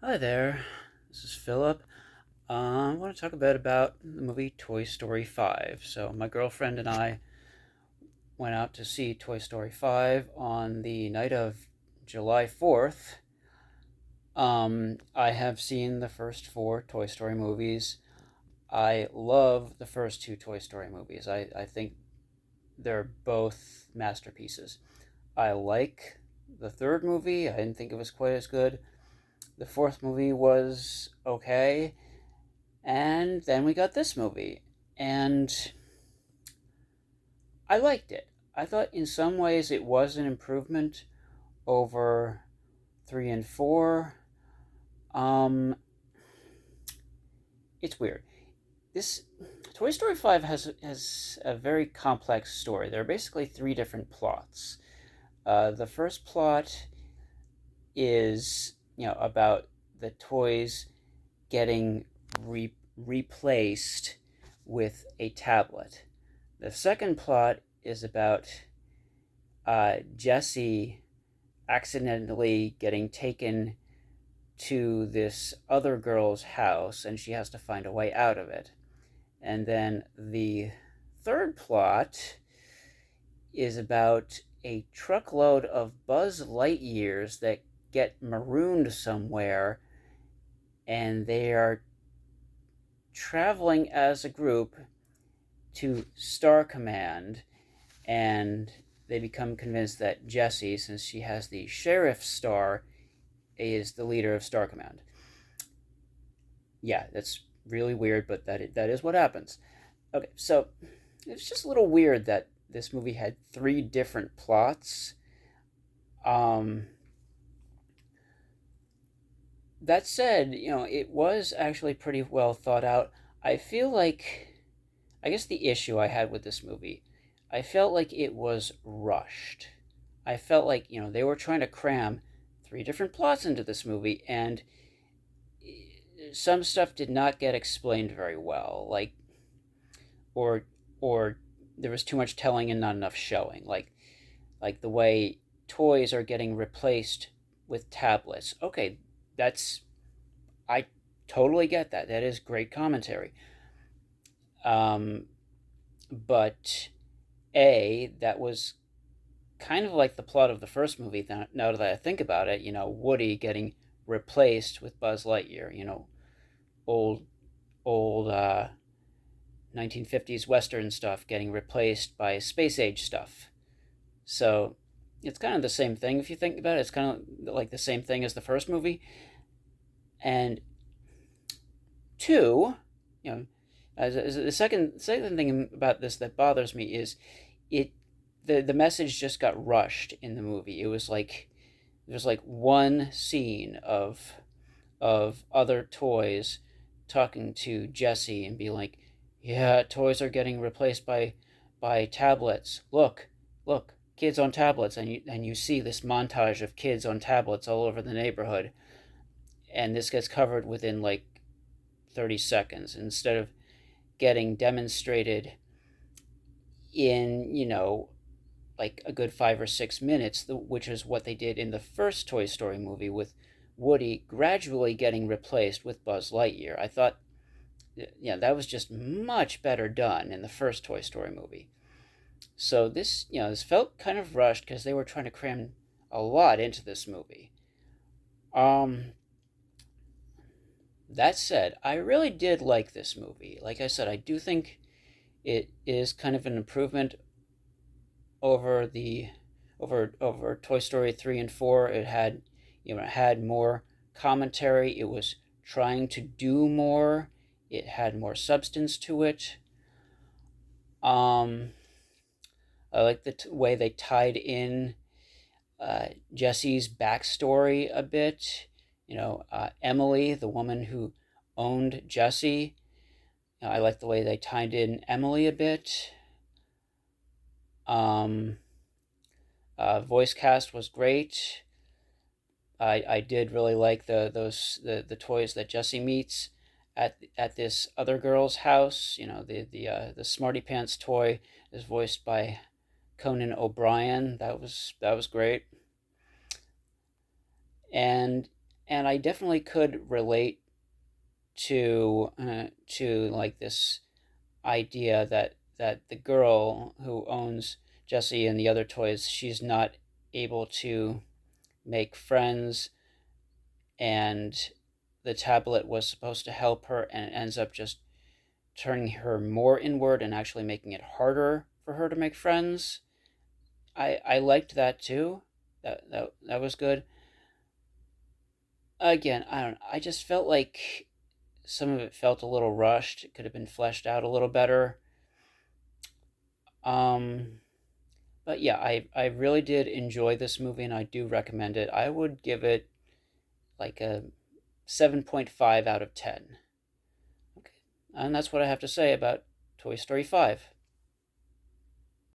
Hi there, this is Philip. I want to talk a bit about the movie Toy Story 5. So, my girlfriend and I went out to see Toy Story 5 on the night of July 4th. I have seen the first four Toy Story movies. I love the first two Toy Story movies. I think they're both masterpieces. I like the third movie, I didn't think it was quite as good. The fourth movie was okay. And then we got this movie, and I liked it. I thought in some ways it was an improvement over 3 and 4. Um, it's weird. This Toy Story 5 has a very complex story. There are basically three different plots. The first plot is, about the toys getting replaced with a tablet. The second plot is about Jesse accidentally getting taken to this other girl's house, and she has to find a way out of it. And then the third plot is about a truckload of Buzz Lightyears that get marooned somewhere, and they are traveling as a group to Star Command, and they become convinced that Jessie, since she has the sheriff's star, is the leader of Star Command. Yeah, that's really weird, but that is what happens. Okay, so it's just a little weird that this movie had three different plots. Um, that said, it was actually pretty well thought out. I feel like, I guess the issue I had with this movie, I felt like it was rushed. I felt like, they were trying to cram three different plots into this movie, and some stuff did not get explained very well. Or, or there was too much telling and not enough showing. Like the way toys are getting replaced with tablets. Okay, that's, I totally get that. That is great commentary. Um, but that was kind of like the plot of the first movie. Now that I think about it, Woody getting replaced with Buzz Lightyear. Old old 1950s Western stuff getting replaced by space age stuff. So it's kind of the same thing if you think about it. It's kind of like the same thing as the first movie. And two, you know, as the second thing about this that bothers me is it the message just got rushed in the movie. It was like there's like one scene of other toys talking to Jesse and be like, "Yeah, toys are getting replaced by tablets. Look, kids on tablets." And you see this montage of kids on tablets all over the neighborhood, and this gets covered within like 30 seconds instead of getting demonstrated in, like a good 5 or 6 minutes, which is what they did in the first Toy Story movie with Woody gradually getting replaced with Buzz Lightyear. I thought, yeah, that was just much better done in the first Toy Story movie. So this felt kind of rushed because they were trying to cram a lot into this movie. Um, that said, I really did like this movie. Like I said, I do think it is kind of an improvement over the over Toy Story 3 and 4. It had more commentary. It was trying to do more. It had more substance to it. Um, I like the way they tied in Jesse's backstory a bit. Emily, the woman who owned Jesse. I like the way they tied in Emily a bit. Um, Voice cast was great. I did really like the toys that Jesse meets at this other girl's house. The Smarty Pants toy is voiced by Conan O'Brien. That was great. And and I definitely could relate to like this idea that the girl who owns Jessie and the other toys, she's not able to make friends, and the tablet was supposed to help her, and it ends up just turning her more inward and actually making it harder for her to make friends. I liked that too. That was good. Again, I don't. I just felt like some of it felt a little rushed. It could have been fleshed out a little better. Um, but yeah, I really did enjoy this movie, and I do recommend it. I would give it like a 7.5 out of 10. Okay, and that's what I have to say about Toy Story 5.